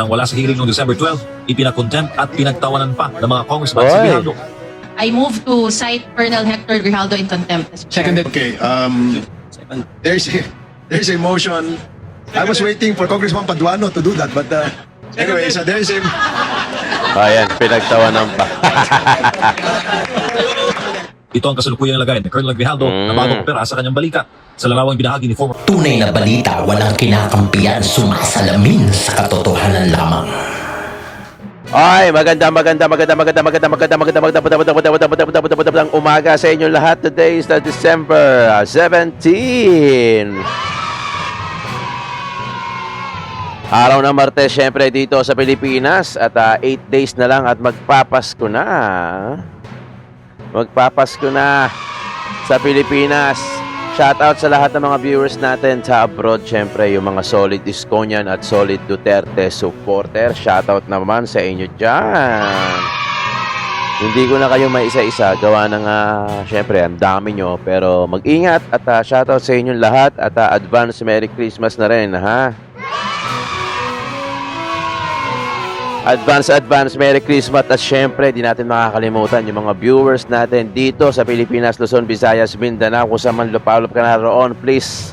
Nang wala sa hearing noong December 12, ipinakontempt at pinagtawanan pa ng mga congressman si Oy. Grijaldo. I move to cite Colonel Hector Grijaldo in contempt. Mr. Chair. Seconded. Okay. There's a motion. I was waiting for Congressman Paduano to do that, but anyway, so there's a Ayan, pinagtawanan pa. Ito ang kasalukuyang lagay ni Colonel Grijaldo na bagong pera sa kanyang balikat. Sa larawang binahagi ni former Tunay na balita, walang kinakampiyan, sumasalamin sa katotohanan lamang. Ay, magandang umaga sa inyo lahat. Today is the December 17. Araw ng Martes, syempre dito sa Pilipinas at 8 days na lang at magpapasko na. Magpapasko na sa Pilipinas. Shoutout sa lahat ng mga viewers natin sa abroad. Syempre, yung mga solid Iskonian at solid Duterte supporter. Shoutout naman sa inyo dyan. Hindi ko na kayo maisa-isa. Gawa ng, syempre, ang dami nyo. Pero mag-ingat at shoutout sa inyong lahat. At advance Merry Christmas na rin, ha? Advance Merry Christmas at syempre di natin makakalimutan yung mga viewers natin dito sa Pilipinas, Luzon, Visayas, Mindanao. Kung saan man lupalop ka naroon, please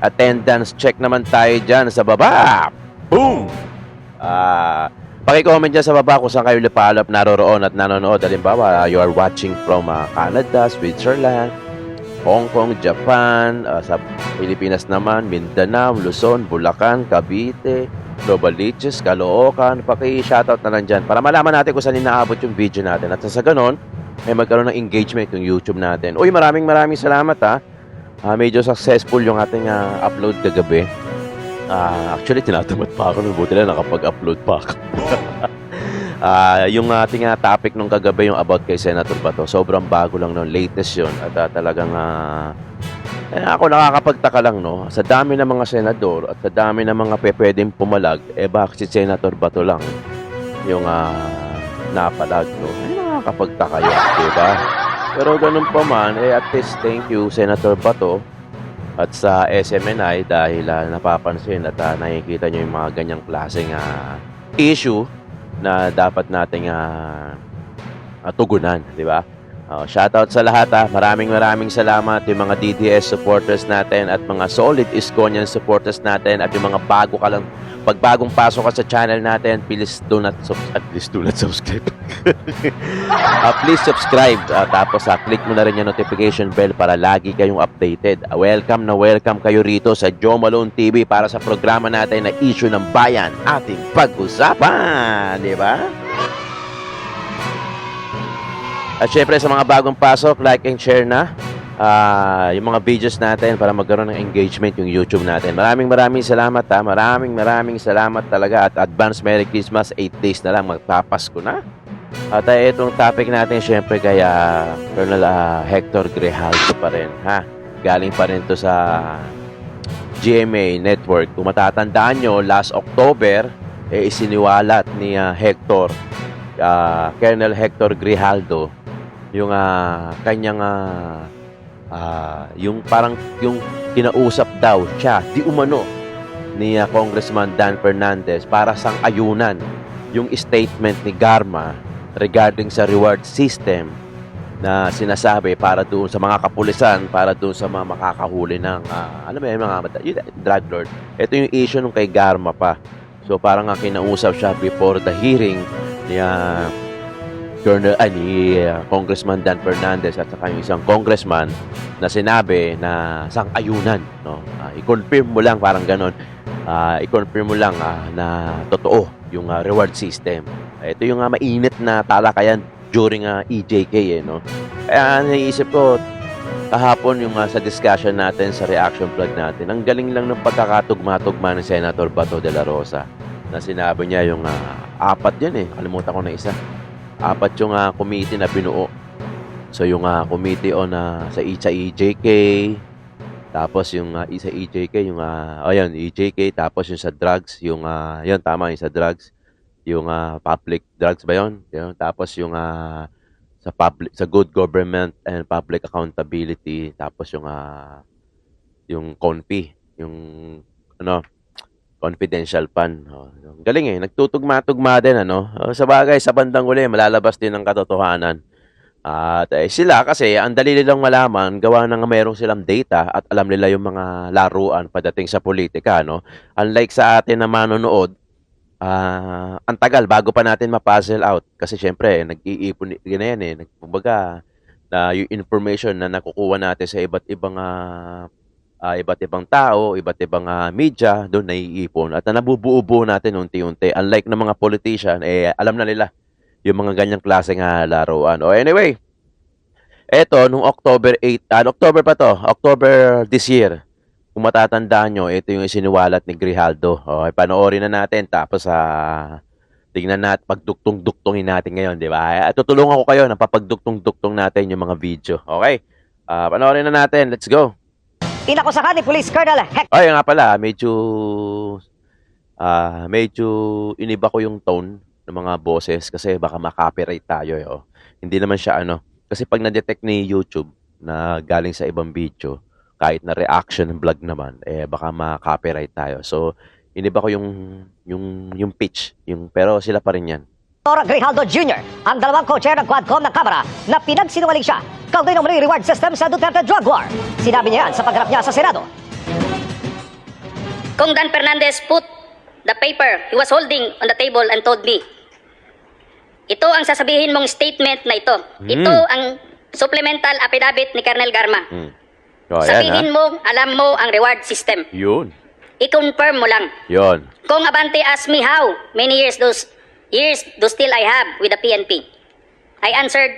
attendance check naman tayo dyan sa baba. Boom! Paki-comment dyan sa baba kung saan kayo lupalop naroon at nanonood. Halimbawa, you are watching from Canada, Switzerland, Hong Kong, Japan, sa Pilipinas naman, Mindanao, Luzon, Bulacan, Cavite, Novaliches, Caloocan. Paki-shoutout na lang dyan para malaman natin kung saan inaabot yung video natin. At sa ganon, may magkaroon ng engagement yung YouTube natin. Uy, maraming salamat ha. Medyo successful yung ating upload kagabi. Actually, tinatamad pa ako. Buti na nakapag-upload pa ako. Yung ating topic nung kagabi, yung about kay Senator Bato. Sobrang bago lang nun. Latest yun. At talagang ako nakakapagtaka lang, no? Sa dami ng mga senador at sa dami ng mga pwedeng pumalag, bakit si Senator Bato lang yung napalag, no? Ay, nakakapagtaka yun, diba? Pero ganun pa man, at least thank you, Senator Bato at sa SMNI dahil napapansin at nakikita nyo yung mga ganyang klaseng issue na dapat nating tugunan, di ba? Shoutout sa lahat Maraming salamat yung mga DDS supporters natin at mga solid Iskonian supporters natin at yung mga pagbagong pasok ka sa channel natin, please do not subscribe. Please subscribe tapos click mo na rin yung notification bell para lagi kayong updated. Welcome kayo rito sa Joe Malone TV para sa programa natin na Issue ng Bayan, ating pag-usapan, di ba? At syempre sa mga bagong pasok, like and share na yung mga videos natin para magkaroon ng engagement yung YouTube natin. Maraming salamat Maraming salamat talaga at advance Merry Christmas. 8 days na lang magpapasko na. At itong topic natin syempre kaya Colonel Hector Grijaldo pa rin, ha? Galing pa rin to sa GMA Network. Kung matatandaan nyo, last October isiniwalat ni Hector Colonel Hector Grijaldo yung kanyang yung parang yung kinausap daw siya di umano ni Congressman Dan Fernandez para sang ayunan yung statement ni Garma regarding sa reward system na sinasabi para doon sa mga kapulisan, para doon sa mga makakahuli ng mga drug lord. Ito yung issue nung kay Garma pa. So parang kinausap siya before the hearing ni Congressman Dan Fernandez at saka yung isang congressman na sinabi na sang-ayunan, no? I-confirm mo lang, parang ganon. I-confirm mo lang na totoo yung reward system. Ito yung mainit na talakayan during EJK, no? Kaya naisip ko, kahapon yung sa discussion natin, sa reaction vlog natin, ang galing lang ng pagkakatugma-tugma ni Senator Bato de la Rosa na sinabi niya yung 4 yan kalimutan ko na isa. 4 yung committee na binuo. So yung committee on sa EJK, tapos yung sa EJK yung EJK, tapos yung sa drugs, yung yun tama yung sa drugs, yung public drugs ba yun? Tapos yung sa good government and public accountability, tapos yung CONFI, yung confidential fund. Galing eh, nagtutugma-tugma din ano. Sa bagay, sa bandang uli, malalabas din ang katotohanan. At sila kasi, ang dali nilang malaman, gawa ng meron silang data at alam nila yung mga laruan pagdating sa politika, no? Unlike sa atin na manonood, ang tagal bago pa natin ma-puzzle out. Kasi syempre, nag-iipon yan eh. Kumbaga, na yung information na nakukuha natin sa iba't ibang tao, iba't ibang media, doon naiipon. At nabubuo-buo natin unti-unti. Unlike ng mga politician, alam na nila yung mga ganyang klaseng laruan. Anyway, eto, nung October 8, October pa to, October this year, kung matatandaan nyo, ito yung isiniwalat ni Grijaldo. Panoorin na natin, tapos tingnan natin, pagduktong-duktongin natin ngayon, di ba? Tutulungan ko kayo na papagduktong-duktong natin yung mga video. Okay? Panoorin na natin. Let's go. Inakusahan ni Police Colonel Hector. Ay, nga pala, medyo iniba ko yung tone ng mga boses kasi baka ma-copyright tayo. Hindi naman siya kasi pag na-detect ni YouTube na galing sa ibang video, kahit na reaction ng vlog naman, baka ma-copyright tayo. So, iniba ko yung pitch, pero sila pa rin yan. Grijaldo Jr., ang dalawang co-chair ng Quadcom ng Kamara na pinagsinungaling siya kaugnay ng mali reward system sa Duterte drug war. Sinabi niya yan sa pagharap niya sa Senado. Kung Dan Fernandez put the paper he was holding on the table and told me, ito ang sasabihin mong statement na ito. Ito ang supplemental affidavit ni Colonel Garma. Sabihin mo, alam mo ang reward system. Yun. I-confirm mo lang. Yun. Kung Abante asked me how many years do still I have with the PNP, I answered,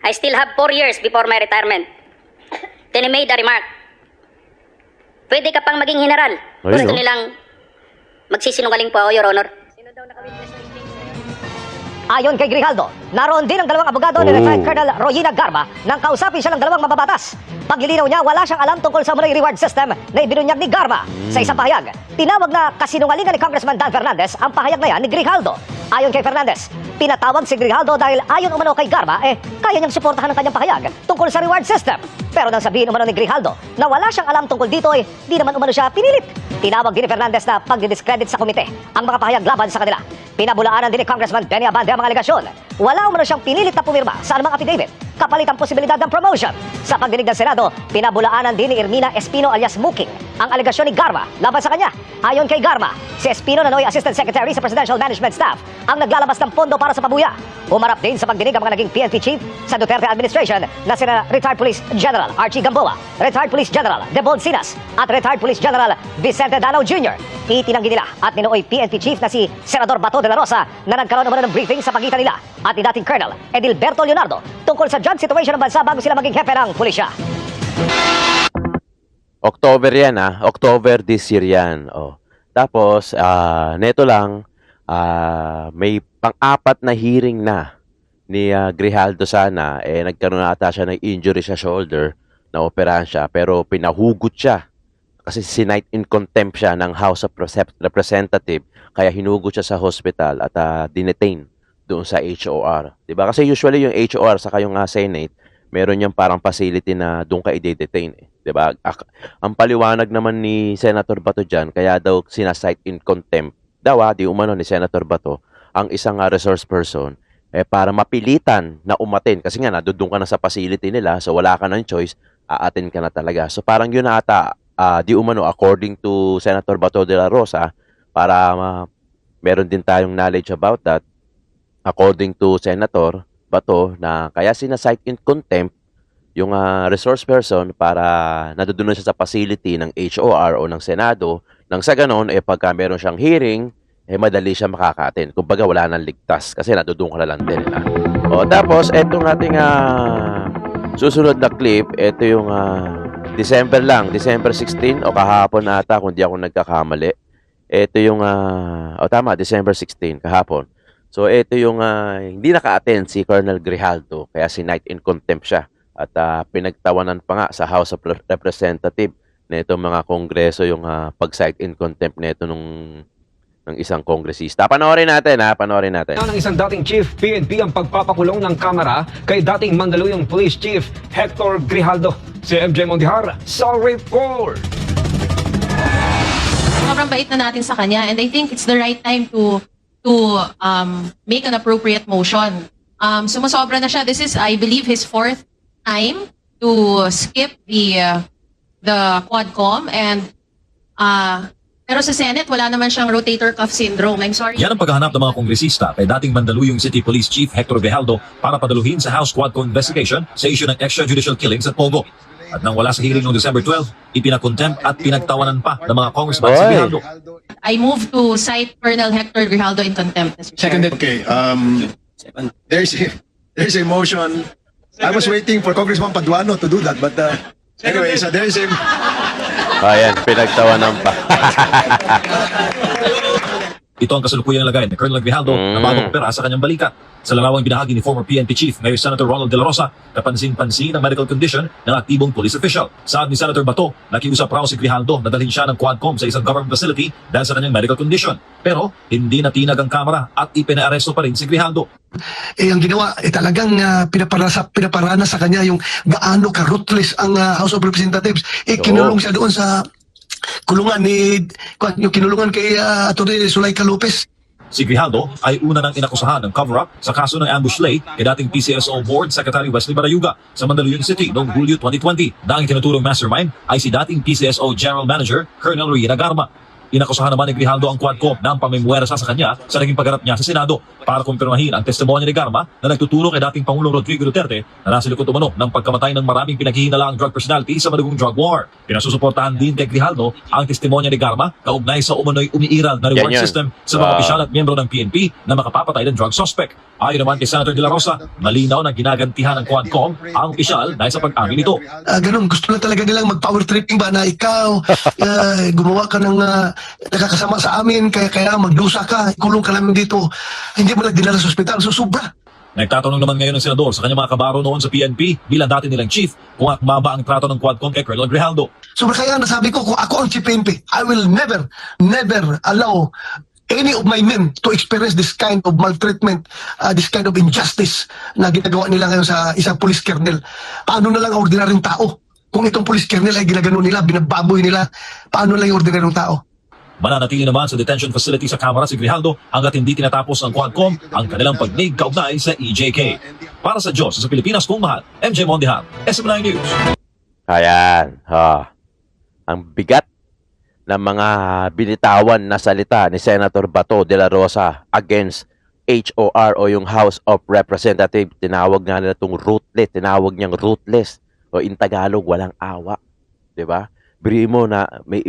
I still have 4 years before my retirement. Then he made a remark, pwede ka pang maging general. Gusto nilang magsisinungaling po ako, Your Honor. Ayon kay Grijaldo, naroon din ang dalawang abogado ni retired Colonel Royina Garma nang kausapin siya ng dalawang mababatas. Paglilinaw niya, wala siyang alam tungkol sa money reward system na ibinunyag ni Garma. Sa isang pahayag, tinawag na kasinungalingan ni Congressman Dan Fernandez ang pahayag na yan ni Grijaldo. Ayon kay Fernandez, pinatawag si Grijaldo dahil ayon umano kay Garma, kaya niyang suportahan ang kanyang pahayag tungkol sa reward system. Pero nang sabihin umano ni Grijaldo na wala siyang alam tungkol dito, di naman umano siya pinilit. Tinawag din ni Fernandez na pagdidiscredit sa komite ang mga pahayag laban sa kanila. Pinabulaanan din ni Congressman Benny Abante ang mga alegasyon. Wala umano siyang pinilit na pumirma sa anumang affidavit kapalit ang posibilidad ng promotion. Sa pagdinig ng Senado, pinabulaanan din ni Ermina Espino alias Muking ang alegasyon ni Garma laban sa kanya. Ayon kay Garma, si Espino na noy Assistant Secretary sa Presidential Management Staff ang naglalabas ng pondo para sa pabuya. Umarap din sa pagdinig ang mga naging PNP chief sa Duterte administration na sina Retired Police General Archie Gamboa, Retired Police General Debon Sinas at Retired Police General Vicente Danao Jr. Itinanggi nila at ninooy PNP chief na si Senador Bato de la Rosa na nagkaroon naman ng briefing sa pagitan nila at ni dating Colonel Edilberto Leonardo tungkol sa drug situation ng bansa bago sila maging hepe ng pulisya. October yan October this year yan. Tapos, neto lang, may pang-apat na hearing na ni Grijaldo sana. Nagkaroon na ata siya ng injury sa shoulder na operahan siya. Pero pinahugot siya. Kasi sinight in contempt siya ng House of Representative. Kaya hinugot siya sa hospital at dinetain doon sa HOR. Diba? Kasi usually yung HOR sa kayong Senate, meron yung parang facility na doon ka i-detain. Diba? Ang paliwanag naman ni Senator Bato dyan, kaya daw sinasight in contempt daw di umano ni Senator Bato ang isang resource person para mapilitan na umatin. Kasi nga, doon ka na sa facility nila, so wala ka ng choice, aatin ka na talaga. So parang yun na ata, di umano, according to Senator Bato de la Rosa, para meron din tayong knowledge about that, according to Senator Bato, na kaya sinasight in contempt yung resource person para nadudunan siya sa facility ng HOR o ng Senado, nang sa ganon, pagka meron siyang hearing, madali siya makakatin. Kumbaga, wala nang ligtas kasi nadudun ka na lang din. Tapos, etong ating susunod na clip, ito yung December 16 o kahapon ata kung di ako nagkakamali. Ito yung, tama, December 16, kahapon. So, ito yung hindi naka-attend si Colonel Grijaldo, kaya sinight in contempt siya. At pinagtawanan pa nga sa House of Representative na itong mga kongreso yung pag-cite in contempt nito ng isang kongresista. Panoorin natin, panoorin natin. Ng isang dating Chief PNP ang pagpapakulong ng Kamara kay dating Mandaluyong Police Chief Hector Grijaldo. Si MJ Mondihar sa report. sobrang bait na natin sa kanya, and I think it's the right time to make an appropriate motion. Sumusobra na siya. This is, I believe, his 4th time to skip the Quadcom, and pero sa Senate wala naman siyang rotator cuff syndrome. I'm sorry. Yan ang paghahanap ng mga kongresista kay dating Mandaluyong City Police Chief Hector Grijaldo para padaluhin sa House Quadcom investigation sa issue ng extrajudicial killings at Pogo. At nang wala sa hearing noong December 12, ipinakontempt at pinagtawanan pa ng mga congressman si Oy. Grijaldo. I move to cite Colonel Hector Grijaldo in contempt. Mr. Chair. Okay, there's a motion. I was waiting for Congressman Paduano to do that, but anyway, so there's a Ayan, pinagtawanan pa. Ito ang kasalukuyang lagay ni Colonel Grijaldo na bagong opera sa kanyang balikat. Sa larawang binahagi ni former PNP Chief Mayor Senator Ronald De La Rosa, kapansin-pansin ang medical condition ng aktibong police official. Saad ni Senator Bato, nakiusap raw si Grijaldo na dalhin siya ng Quadcom sa isang government facility dahil sa kanyang medical condition. Pero hindi natinag ang kamera at ipinaaresto pa rin si Grijaldo. Ang ginawa talagang pinaparana sa kanya yung gaano ka-ruthless ang House of Representatives. Kinulong siya doon sa kulungan yung kinulungan kay Atty. Zulaika Lopez. Si Grijaldo ay una nang inakusahan ng cover-up sa kaso ng ambush lay kay dating PCSO Board Secretary Wesley Barayuga sa Mandaluyong City noong Hulyo 2020 na ang itinuturong mastermind ay si dating PCSO General Manager Colonel Rowena Garma. Inakusahan naman ni Grijaldo ang Quadcom ng pamimwersa sa kanya sa naging pagharap niya sa Senado para kumpirmahin ang testimonya ni Garma na nagtuturo kay dating Pangulong Rodrigo Duterte na nasa likod umano ng pagkamatay ng maraming pinaghihinalaang drug personality sa madugong drug war. Pinasusuportahan din kay Grijaldo ang testimonya ni Garma kaugnay sa umano'y umiiral na reward Yan. system sa mga opisyal at miyembro ng PNP na makapapatay ng drug suspect. Ayon naman kay Senator De La Rosa, malinaw na ginagantihan ng Quadcom ang opisyal dahil sa pag-amin nito. Ganun, gusto na talaga nilang mag-power tripping ba na ikaw gumawa ka ng nakakasama sa amin, kaya magdusa ka, kulong ka namin dito, hindi mo na dinala sa ospital, so sobra. Nagtatanong naman ngayon ng senador sa kanyang mga kabaro noon sa PNP bilang dati nilang chief kung akma ba ang trato ng Quadcom kay Colonel Grijaldo. Sobra kaya nasabi ko, kung ako ang chief PNP, I will never allow any of my men to experience this kind of maltreatment, this kind of injustice na ginagawa nila ngayon sa isang police colonel. Paano na lang ang ordinaryong tao? Kung itong police colonel ay ginagano nila, binababoy nila, paano lang yung ordinaryong tao? Mananatili naman sa detention facility sa Kamara si Grijaldo hanggat hindi tinatapos ng Quadcom ang kanilang pagnig kaugnay sa EJK. Para sa Diyos sa Pilipinas kung mahal, MJ Mondihan, SM9 News. Ayan, ang bigat ng mga binitawan na salita ni Senator Bato de la Rosa against HOR o yung House of Representatives. Tinawag nga nila itong tinawag niyang ruthless o in Tagalog, walang awa. Diba? Biri mo na may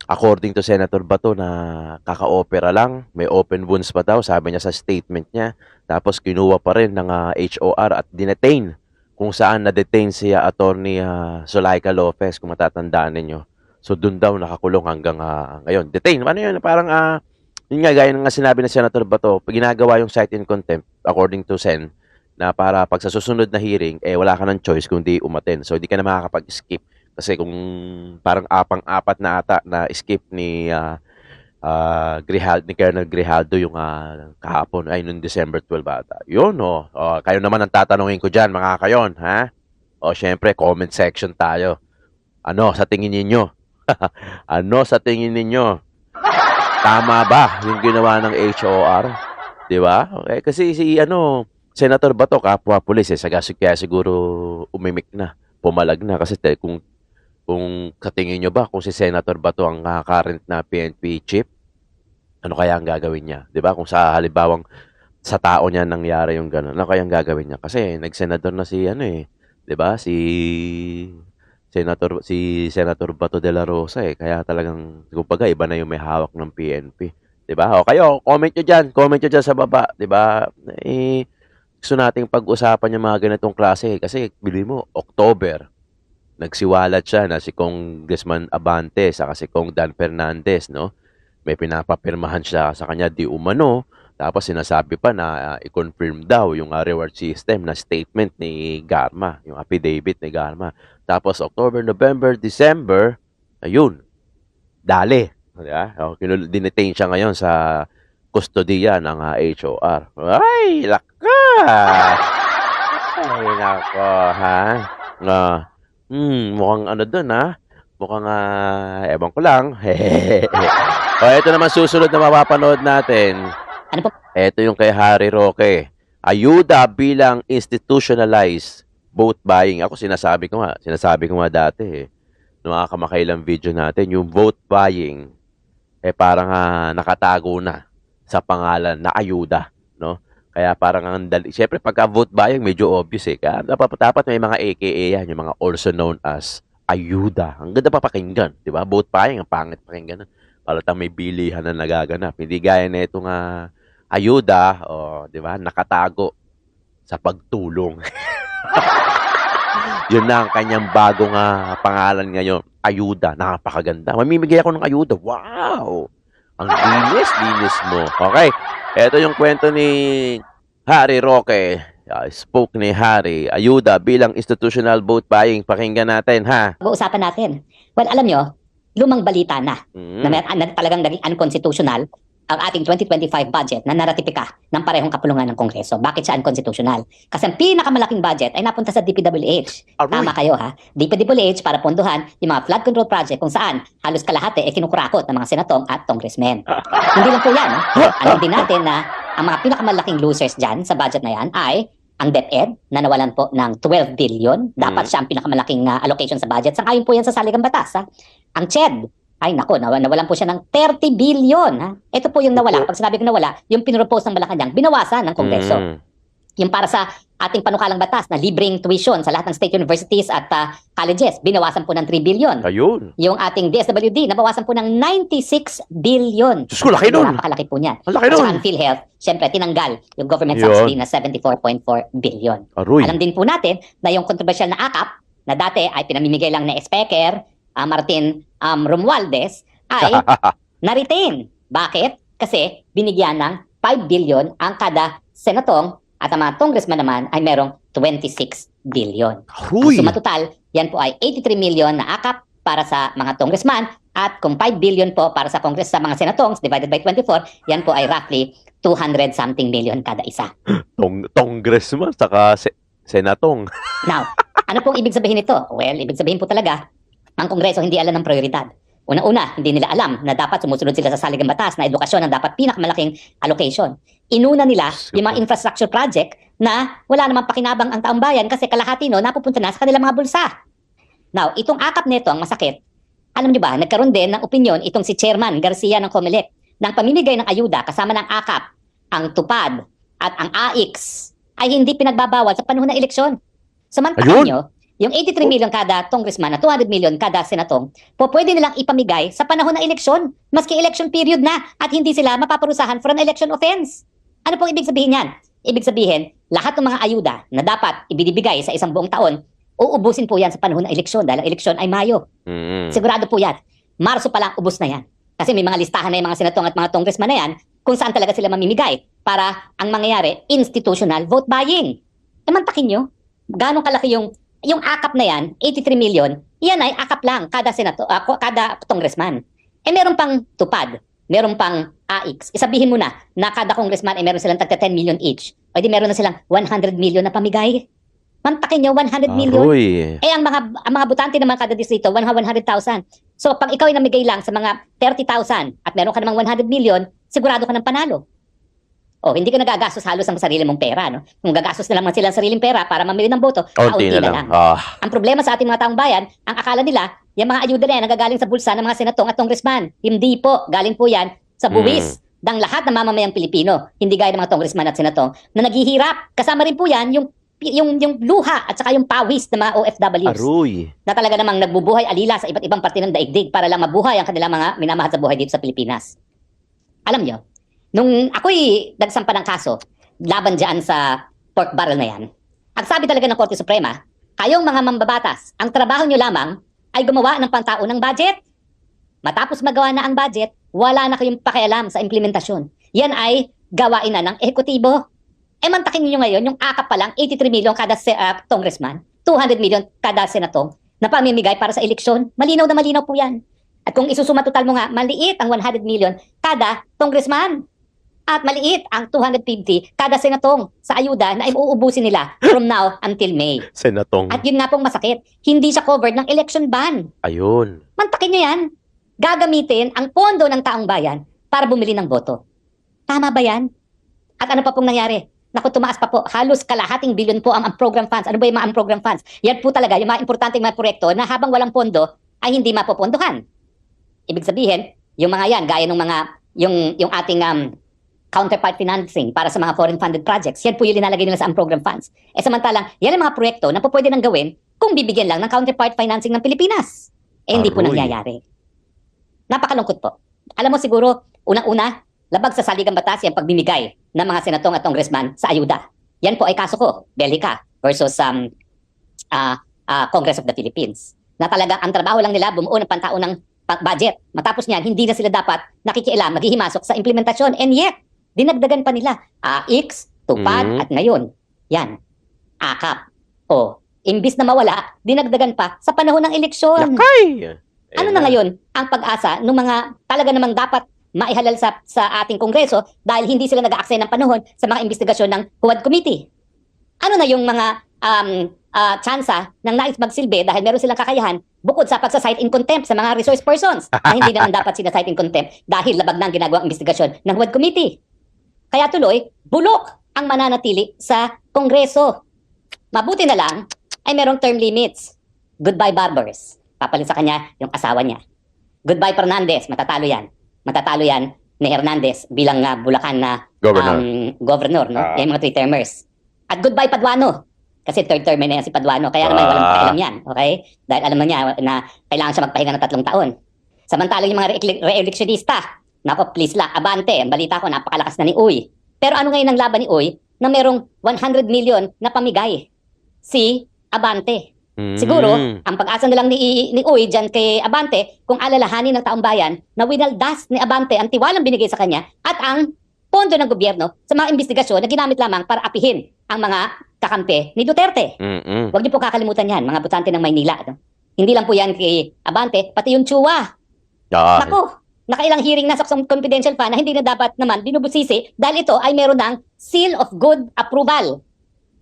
according to Senator Bato na kaka-opera lang, may open wounds pa daw, sabi niya sa statement niya. Tapos kinuha pa rin ng HOR at dinetain kung saan na-detain siya Atty. Zulaika Lopez, kung matatandaan ninyo. So doon daw nakakulong hanggang ngayon. Detain. Ano yun? Parang yun nga, gaya ng sinabi ng Senator Bato, pag ginagawa yung cite in contempt, according to Sen, na para pag sa susunod na hearing, wala ka ng choice kundi umaten. So hindi ka na makakapag-skip. Kasi kung parang apang-apat na ata na skip ni Colonel Grijaldo yung kahapon, ay noong December 12 ata. Yun, kayo naman ang tatanungin ko dyan, mga kayon, ha? O syempre, comment section tayo. Ano sa tingin ninyo? Ano sa tingin ninyo? Tama ba yung ginawa ng HOR? Di ba? Okay, kasi Senator Bato, kapwa pulis, kaya siguro umimik na, pumalag na. Kasi kung sa tingin nyo ba, kung si Senator Bato ang current na PNP chief, ano kaya ang gagawin niya? Di ba? Kung sa halimbawang sa tao niya nangyari yung gano'n, ano kaya ang gagawin niya? Kasi nag-senador na di ba? Si Senator Bato de la Rosa kaya talagang kumbaga iba na yung may hawak ng PNP, 'di ba? O kayo, comment nyo diyan sa baba, 'di ba? Gusto nating pag-usapan yung mga ganitong klase kasi bili mo October nagsiwalat siya na si Congressman Abante saka si Kong Dan Fernandez, no? May pinapapirmahan siya sa kanya di umano, tapos sinasabi pa na i-confirm daw yung reward system na statement ni Garma, yung affidavit ni Garma. Tapos October, November, December, ayun, dali. Dinetain siya ngayon sa kustodiya ng HOR. Ay, laka! Ay, nako, ha? Mukhang doon, ha? mukhang, ewan ko lang. O, ito naman susunod na mapapanood natin. Ano po? Ito yung kay Harry Roque. Ayuda bilang institutionalized vote buying. Ako sinasabi ko nga dati nung kamakailang video natin, yung vote buying, parang nakatago na sa pangalan na ayuda, no? Kaya parang ang dali. Siyempre, pagka vote buying, medyo obvious Kaya dapat may mga AKA yan, yung mga also known as ayuda. Ang ganda pa pakinggan, di ba? Vote buying, ang pangit pakinggan. Palatang may bilihan na nagaganap. Hindi gaya na itong ayuda, di ba? Nakatago sa pagtulong. Yun na ang kanyang bagong pangalan ngayon. Ayuda. Napakaganda. Mamimigay ako ng ayuda. Wow! Ang linis mo. Okay. Ito yung kwento ni Harry Roque. Spoke ni Harry. Ayuda bilang institutional vote buying. Pakinggan natin, ha? Pag-uusapan natin. Well, alam nyo, lumang balita na na talagang naging unconstitutional ang ating 2025 budget na naratipika ng parehong kapulungan ng Kongreso. Bakit siya unconstitutional? Kasi ang pinakamalaking budget ay napunta sa DPWH. Aroy. Tama kayo ha? DPWH para pondohan yung mga flood control project kung saan halos kalahati kinukurakot ng mga senatong at congressmen. Hindi lang po yan. Alam din natin na ang mga pinakamalaking losers dyan sa budget na yan ay ang DepEd na nawalan po ng 12 billion. Dapat siya ang pinakamalaking allocation sa budget. Sang-ayon po yan sa saligang batas. Ha? Ang CHED, ay nako, nawalan po siya ng 30 billion. Ha? Ito po yung nawala. Pag sinabi ko nawala, yung pinropose ng Malacanang, binawasan ng Kongreso. Yung para sa ating panukalang batas na libreng tuition sa lahat ng state universities at colleges, binawasan po ng 3 billion. Ayun. Yung ating DSWD, nabawasan po ng 96 billion. Diyos ko, laki nun. Napakalaki po niya. Ang laki At nun. saka ang PhilHealth, syempre, tinanggal yung government Yun. subsidy na 74.4 billion. Aroy. Alam din po natin na yung controversial na AKAP, na dati ay pinamimigay lang na Speaker, Martin Romualdez, ay na-retain. Bakit? Kasi binigyan ng 5 billion ang kada senatong at ang mga congressman naman ay merong 26 billion. Aroy. Ang suma total, yan po ay 83 million na AKAP para sa mga congressman at kung 5 billion po para sa congress sa mga senatongs divided by 24, yan po ay roughly 200 something million kada isa. Congressman, saka senatong. Now, ano pong ibig sabihin nito? Well, ibig sabihin po talaga, ang Kongreso hindi alam ng prioridad. Una-una, hindi nila alam na dapat sumusunod sila sa saligang batas na edukasyon ang dapat pinakamalaking allocation. Inuna nila yung mga infrastructure project na wala namang pakinabang ang taong bayan kasi kalahati napupunta na sa kanilang mga bulsa. Now, itong AKAP nito ang masakit. Alam nyo ba, nagkaroon din ng opinion itong si Chairman Garcia ng COMELEC ng pamimigay ng ayuda kasama ng AKAP, ang TUPAD at ang AIX ay hindi pinagbabawal sa panahon ng eleksyon. Samantalaan nyo, yung 83 million kada congressman na 200 million kada senatong, pwede nilang ipamigay sa panahon ng eleksyon, maski election period na, at hindi sila mapaparusahan for an election offense. Ano pong ibig sabihin yan? Ibig sabihin, lahat ng mga ayuda na dapat ibinibigay sa isang buong taon, uubusin po yan sa panahon ng eleksyon dahil ang eleksyon ay Mayo. Sigurado po yan. Marso pa lang, ubos na yan. Kasi may mga listahan na yung mga senatong at mga congressman na yan kung saan talaga sila mamimigay para ang mangyayari, institutional vote buying. Mantakin nyo, gano'ng kalaki yung AKAP na yan, 83 million, yan ay AKAP lang kada kada congressman. Meron pang TUPAD, meron pang AIX. Isabihin mo na kada congressman ay meron silang tagta 10 million each. O di meron na silang 100 million na pamigay. Mantakin nyo, 100 million. Aroy. Ang mga butante naman kada distrito, 100,000. So, pag ikaw ay namigay lang sa mga 30,000 at meron ka namang 100 million, sigurado ka ng panalo. Hindi ka nagagastos halos ang sarili mong pera, no? Kung gagastos na lang sila ang sariling pera para mamili ng boto, kaunti na lang. Ang problema sa ating mga taong bayan, ang akala nila, yung mga ayuda na yan nagagaling sa bulsa ng mga senatong at congressman. Hindi po, galing po yan sa buwis ng lahat ng mamamayang Pilipino. Hindi gaya ng mga congressman at senatong na naghihirap. Kasama rin po yan yung luha at saka yung pawis ng mga OFWs. Aroy. Na talaga namang nagbubuhay alila sa iba't ibang parte ng daigdig para lang mabuhay ang kanilang mga minamahal sa buhay dito sa Pilipinas. Alam nyo, nung ako'y nagsampa ng kaso laban dyan sa pork barrel na yan, ang sabi talaga ng Korte Suprema, kayong mga mambabatas, ang trabaho nyo lamang ay gumawa ng pangtaunang budget. Matapos magawa na ang budget, wala na kayong pakialam sa implementasyon. Yan ay gawain na ng ehekutibo. Mantakin niyo ngayon, yung AKAP pa lang, 83 million kada congressman, 200 million kada senatong na pamimigay para sa eleksyon. Malinaw na malinaw po yan. At kung isusuma total mo nga, maliit ang 100 million kada congressman. At maliit ang 250 kada senatong sa ayuda na iuubusin nila from now until May. Senatong. At yun nga pong masakit, hindi siya covered ng election ban. Ayun. Mantakin niyo yan. Gagamitin ang pondo ng taong bayan para bumili ng boto. Tama ba yan? At ano pa pong nangyari? Naku, tumaas pa po. Halos kalahating bilyon po ang program funds. Ano ba yung mga program funds? Yan po talaga yung mga importanteng mga proyekto na habang walang pondo ay hindi mapopondohan. Ibig sabihin, yung mga yan, gaya ng mga, yung ating counterpart financing para sa mga foreign funded projects, yan po yung linalagay nila sa program funds. Samantalang, yan ang mga proyekto na po pwede nang gawin kung bibigyan lang ng counterpart financing ng Pilipinas. Hindi po Aroy. nangyayari. Napakalungkot po. Alam mo siguro, unang-una, labag sa saligang batas yung pagbibigay ng mga senatong at congressman sa ayuda. Yan po ay kaso ko, Belica versus Congress of the Philippines. Na talagang ang trabaho lang nila bumuo ng pantaunang budget. Matapos niyan, hindi na sila dapat nakikialam, maghihimasok sa implementasyon. And yet, dinagdagan pa nila. AIX, tupad, at ngayon, yan, akap. O, imbis na mawala, dinagdagan pa sa panahon ng eleksyon. Lakay! Ano na ngayon ang pag-asa ng mga talaga namang dapat maihalal sa ating Kongreso dahil hindi sila nag-aaksaya ng panahon sa mga investigasyon ng Huwad Committee? Ano na yung mga tsansa ng nais magsilbi dahil meron silang kakayahan bukod sa pagsa-cite in contempt sa mga resource persons na hindi naman dapat sina-cite in contempt dahil labag na ang ginagawang investigasyon ng Huwad Committee? Kaya tuloy, bulok ang mananatili sa Kongreso. Mabuti na lang ay merong term limits. Goodbye Barbers. Papalit sa kanya yung asawa niya. Goodbye Fernandez. Matatalo yan. Matatalo yan ni Hernandez bilang Bulacan na governor. No? Yung mga 3 termers. At goodbye Paduano. Kasi 3rd term na yan si Paduano. Kaya naman walang pakialam yan. Okay? Dahil alam niya na kailangan siya magpahinga ng 3 taon. Samantalang yung mga re-electionista, nako, please la, abante. Ang balita ko, napakalakas na ni Uy. Pero ano ngayon ang laban ni Uy na merong 100 million na pamigay? Si Abante. Siguro, ang pag-asa na lang ni Uy dyan kay Abante, kung alalahanin ng taong bayan na winaldas ni Abante ang tiwalang binigay sa kanya at ang pondo ng gobyerno sa mga investigasyon na ginamit lamang para apihin ang mga kakampi ni Duterte. Huwag niyo po kakalimutan yan, mga butante ng Maynila. No? Hindi lang po yan kay Abante, pati yung Chua. Naku, nakailang hearing na sa confidential pa na hindi na dapat naman binubusisi dahil ito ay meron ng seal of good approval,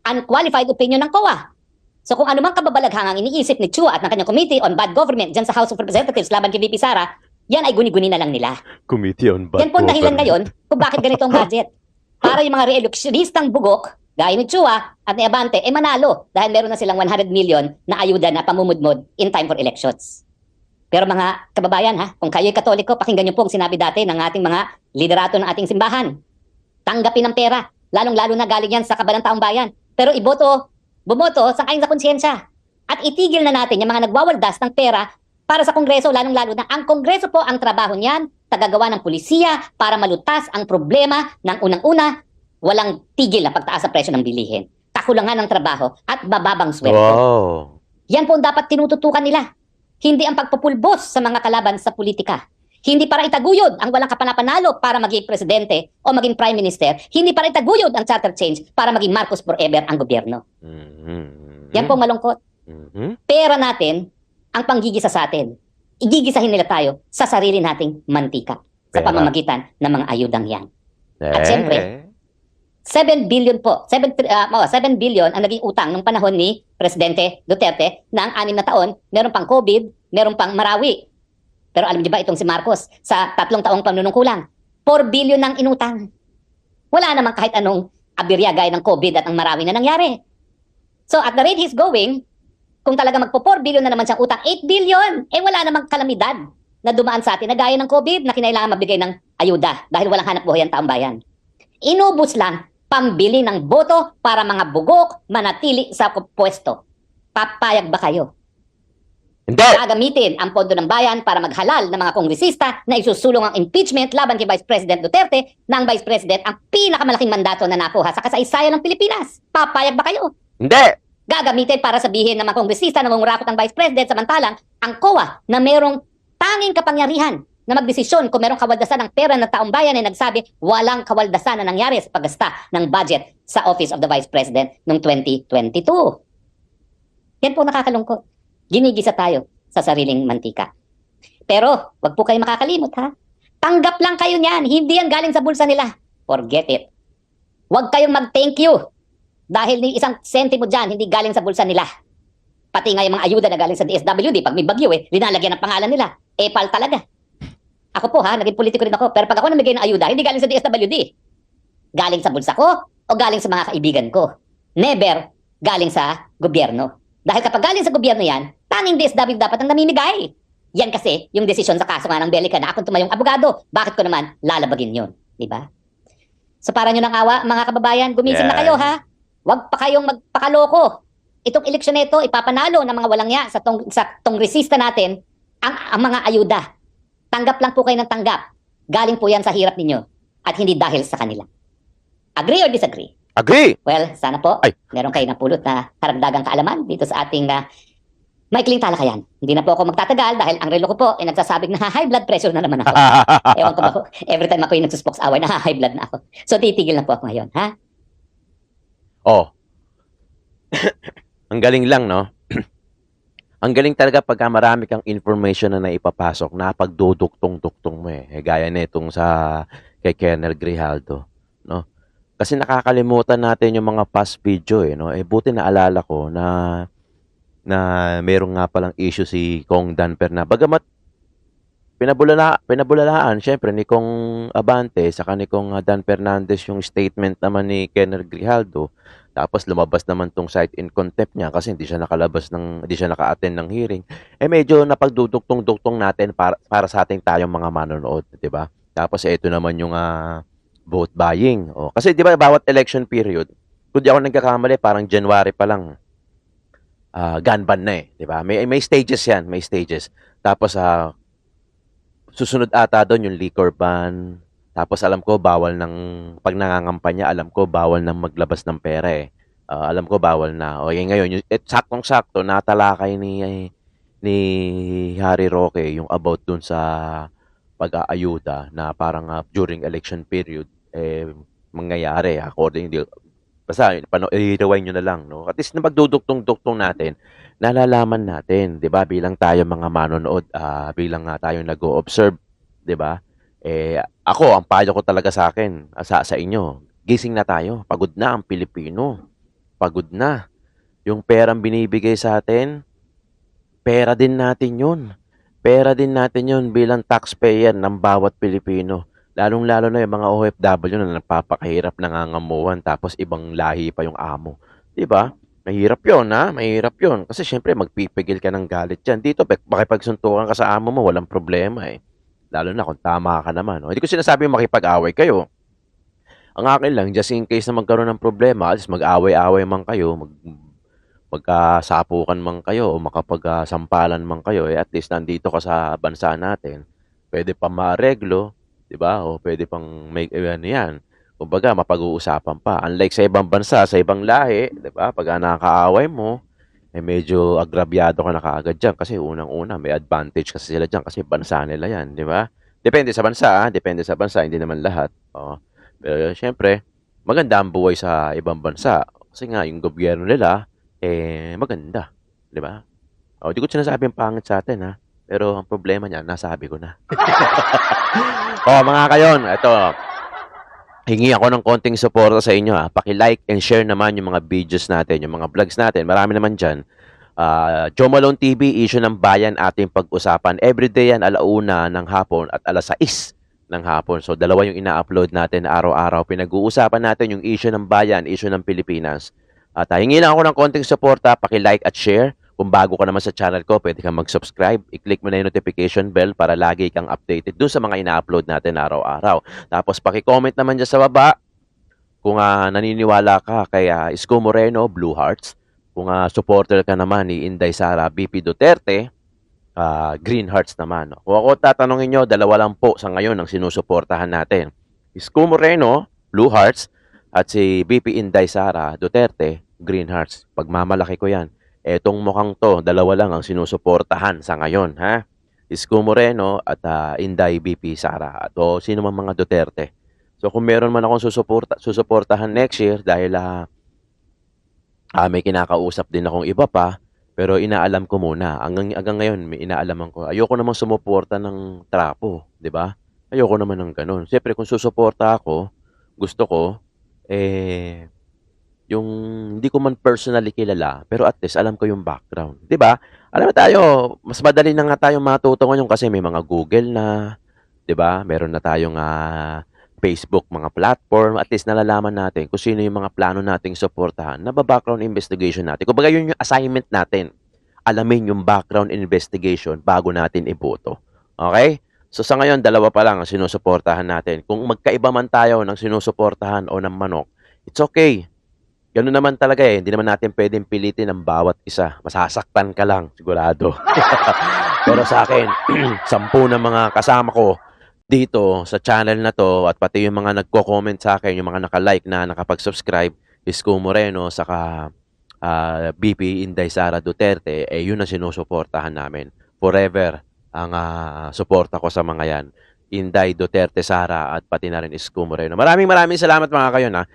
unqualified opinion ng COA. So kung ano mang kababalaghangang iniisip ni Chua at ng kanyang Committee on Bad Government dyan sa House of Representatives laban kay VP Sara, yan ay guni-guni na lang nila. Committee on Bad Yan po ang dahilan ngayon kung bakit ganito ang budget. Para yung mga re-electionistang bugok, gaya ni Chua at ni Abante, manalo dahil meron na silang 100 million na ayuda na pamumudmod in time for elections. Pero mga kababayan, kung kayo'y Katoliko, pakinggan niyo po ang sinabi dati ng ating mga liderato ng ating simbahan. Tanggapin ang pera, lalong-lalo na galing yan sa kaban ng taong bayan. Pero bumoto sa ayon sa konsyensya. At itigil na natin yung mga nagwawaldas ng pera para sa Kongreso, lalong-lalo na ang Kongreso po ang trabaho niyan, tagagawa ng pulisiya para malutas ang problema ng unang-una, walang tigil na pagtaas sa presyo ng bilihin. Kakulangan ng trabaho at bababang sweldo. Wow. Yan po ang dapat tinututukan nila. Hindi ang pagpupulbos sa mga kalaban sa politika. Hindi para itaguyod ang walang kapanapanalo para maging presidente o maging prime minister. Hindi para itaguyod ang charter change para maging Marcos forever ang gobyerno. Yan po malungkot. Pera natin ang panggigisa sa atin. Igigisahin nila tayo sa sarili nating mantika sa pamamagitan ng mga ayudang yan. At siyempre, 7 billion po. 7 billion ang naging utang nung panahon ni Presidente Duterte na ang 6 na taon, meron pang COVID, meron pang Marawi. Pero alam niyo ba itong si Marcos, sa 3 taong panunungkulan, 4 billion ang inutang. Wala namang kahit anong abirya gaya ng COVID at ang Marawi na nangyari. So at the rate he's going, kung talaga magpo 4 billion na naman siyang utang, 8 billion, wala namang kalamidad na dumaan sa atin na gaya ng COVID na kinailangan mabigay ng ayuda dahil walang hanap buhay ang taong bayan. Inubos lang pambili ng boto para mga bugok manatili sa pwesto. Papayag ba kayo? Hindi! Gagamitin ang pondo ng bayan para maghalal ng mga kongresista na isusulong ang impeachment laban kay Vice President Duterte na ang Vice President ang pinakamalaking mandato na nakuha sa kasaysayan ng Pilipinas. Papayag ba kayo? Hindi! Gagamitin para sabihin ng mga kongresista na mangurakot ang Vice President samantalang ang COA na merong tanging kapangyarihan na magdesisyon kung merong kawaldasan ng pera ng taong bayan ay nagsabi walang kawaldasan na nangyari sa paggasta ng budget sa Office of the Vice President noong 2022. Yan po nakakalungkot. Ginigisa tayo sa sariling mantika. Pero, wag po kayo makakalimot Tanggap lang kayo niyan. Hindi yan galing sa bulsa nila. forget it. Huwag kayong mag-thank you dahil ni isang sentimo dyan hindi galing sa bulsa nila. Pati nga yung mga ayuda na galing sa DSWD, pag may bagyo linalagyan ng pangalan nila. Epal talaga. Ako po naging politiko rin ako, pero pag ako namigay ng ayuda, hindi galing sa DSWD. Galing sa bulsa ko o galing sa mga kaibigan ko. Never galing sa gobyerno. Dahil kapag galing sa gobyerno yan, tanging DSWD dapat ang namimigay. Yan kasi yung desisyon sa kaso nga ng Belica na akong tumayong abogado. Bakit ko naman lalabagin yun? Diba? So para nyo ng awa, mga kababayan, gumising na kayo ha. Huwag pa kayong magpakaloko. Itong eleksyon na ito, ipapanalo ng mga walang ya sa tong resista natin ang mga ayuda. Tanggap lang po kayo ng tanggap. Galing po yan sa hirap ninyo at hindi dahil sa kanila. Agree or disagree? Agree! Well, sana po Ay. meron kayo napulot na karagdagang kaalaman dito sa ating maikling talakayan. Hindi na po ako magtatagal dahil ang relo ko po ay nagsasabing na high blood pressure na naman ako. Ewan ko ba po, every time ako yung nagsuspox away, na high blood na ako. So titigil na po ako ngayon, ha? Oh. Ang galing lang, no? Ang galing talaga pagka marami kang information na naipapasok na pagduduktong-duktong mo eh. Gaya nitong sa kay Colonel Grijaldo, no? Kasi nakakalimutan natin yung mga past video eh, no? Buti naalala ko na merong nga palang issue si Kong Dan Perna. Bagamat pinabulalaan syempre ni Kong Abante saka ni Kong Dan Fernandez yung statement naman ni Colonel Grijaldo. Tapos lumabas naman tong cite in contempt niya kasi hindi siya naka-attend ng hearing. Medyo napagduduktong-duktong natin para sa ating tayong mga manonood, 'di ba? Tapos ito naman yung vote buying. Kasi 'di ba bawat election period, kung di ako nagkakamali, parang January pa lang gun ban na 'di ba? May stages 'yan, may stages. Tapos susunod ata doon yung liquor ban. Tapos alam ko bawal ng pag nangangampanya, alam ko bawal nang maglabas ng pera eh. Alam ko bawal na. Ngayon, saktong-sakto natalakay ni Harry Roque yung about dun sa pag-aayuda na parang during election period mangyayari according basta i-rewind nyo na lang, no? At least na magduduktong-duktong natin, nalalaman natin, 'di ba? Bilang tayo mga manonood, bilang tayo nag-o-observe, 'di ba? Ako, ang payo ko talaga sa akin, sa inyo, gising na tayo. Pagod na ang Pilipino. Pagod na. Yung perang binibigay sa atin, pera din natin yun. Pera din natin yun bilang taxpayer ng bawat Pilipino. Lalong-lalo na yung mga OFW na nagpapakahirap, nangangamuhan, tapos ibang lahi pa yung amo. Diba? Mahirap yun, ha? Mahirap yun. Kasi syempre, magpipigil ka ng galit dyan. Dito, makipagsuntukan ka sa amo mo, walang problema eh. Lalo na kung tama ka naman. Hindi ko sinasabi makipag-away kayo. Ang akin lang, just in case na magkaroon ng problema, at least mag-away-away man kayo, magkasapukan man kayo, o makapagsampalan man kayo, at least nandito ka sa bansa natin. Pwede pa maareglo, di ba? O pwede pang make yan. Kumbaga, mapag-uusapan pa. Unlike sa ibang bansa, sa ibang lahi, di ba? Pag nakakaaway mo, medyo agrabyado ka na kaagad dyan kasi unang-una may advantage kasi sila dyan kasi bansa nila yan, di ba? Depende sa bansa, hindi naman lahat. Pero syempre, maganda ang buhay sa ibang bansa kasi nga yung gobyerno nila, maganda, di ba? Di ko sinasabing pangit sa atin, ha? Pero ang problema niya, nasabi ko na. Mga kayon, ito, hingi ako ng konting suporta sa inyo. Paki-like and share naman yung mga videos natin, yung mga vlogs natin. Marami naman dyan. Joe Malone TV, issue ng bayan ating pag-usapan. Everyday yan, 1:00 ng hapon at 6:00 ng hapon. So, dalawa yung ina-upload natin araw-araw. Pinag-uusapan natin yung issue ng bayan, issue ng Pilipinas. At hingi lang ako ng konting suporta. Paki-like at share. Kung bago ka naman sa channel ko, pwede kang mag-subscribe. I-click mo na yung notification bell para lagi kang updated dun sa mga ina-upload natin araw-araw. Tapos paki-comment naman dyan sa baba kung naniniwala ka kay Isko Moreno, Blue Hearts. Kung supporter ka naman ni Inday Sara, BP Duterte, Green Hearts naman. Kung ako tatanungin nyo, dalawa lang po sa ngayon ang sinusuportahan natin. Isko Moreno, Blue Hearts, at si BP Inday Sara, Duterte, Green Hearts. Pagmamalaki ko yan. Etong mukhang to, dalawa lang ang sinusuportahan sa ngayon, ha? Isko Moreno at Inday BP Sara. At sino man mga Duterte. So kung meron man akong susuportahan next year dahil may kinakausap din akong iba pa, pero inaalam ko muna. Hanggang ngayon, may inaalaman ko. Ayoko namang sumuporta ng trapo, di ba? Ayoko naman ng ganun. Siyempre, kung susuporta ako, gusto ko, yung hindi ko man personally kilala, pero at least alam ko yung background. 'Di ba? Alam mo tayo, mas madali na nga tayong matuto ngayon kasi may mga Google na, 'di ba? Meron na tayong Facebook, mga platform, at least nalalaman natin kung sino yung mga plano nating suportahan na background investigation natin. Kumbaga yun yung assignment natin. Alamin yung background investigation bago natin iboto. Okay? So sa ngayon, dalawa pa lang ang sinusuportahan natin. Kung magkaiba man tayo ng sinusuportahan o ng manok, it's okay. Ganun naman talaga eh. Hindi naman natin pwedeng pilitin ang bawat isa. Masasaktan ka lang, sigurado. Pero sa akin, 10 na mga kasama ko dito sa channel na to at pati yung mga nagko-comment sa akin, yung mga naka-like na, nakapag-subscribe, Isko Moreno, saka BP Inday Sara Duterte, yun ang sinusuportahan namin. Forever ang suporta ko sa mga yan. Inday Duterte Sara at pati na rin Isko Moreno. Maraming salamat mga kayo na.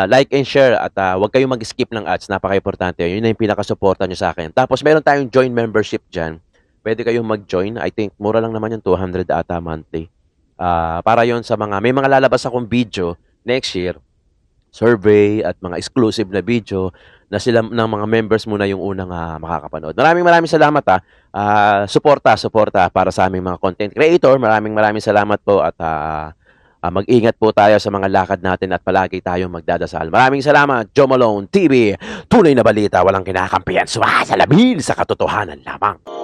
Like and share at huwag kayong mag-skip ng ads. Napaka-importante. Yun na yung pinaka-suporta nyo sa akin. Tapos meron tayong join membership dyan. Pwede kayong mag-join. I think mura lang naman yung 200 ata monthly. Para yon sa mga, may mga lalabas akong video next year, survey at mga exclusive na video na sila ng mga members muna yung unang makakapanood. Maraming salamat suporta para sa aming mga content creator. Maraming salamat po at mag-ingat po tayo sa mga lakad natin at palagi tayong magdadasal. Maraming salamat, Joe Malone TV. Tunay na balita, walang kinakampihan, sumasalamin sa katotohanan lamang.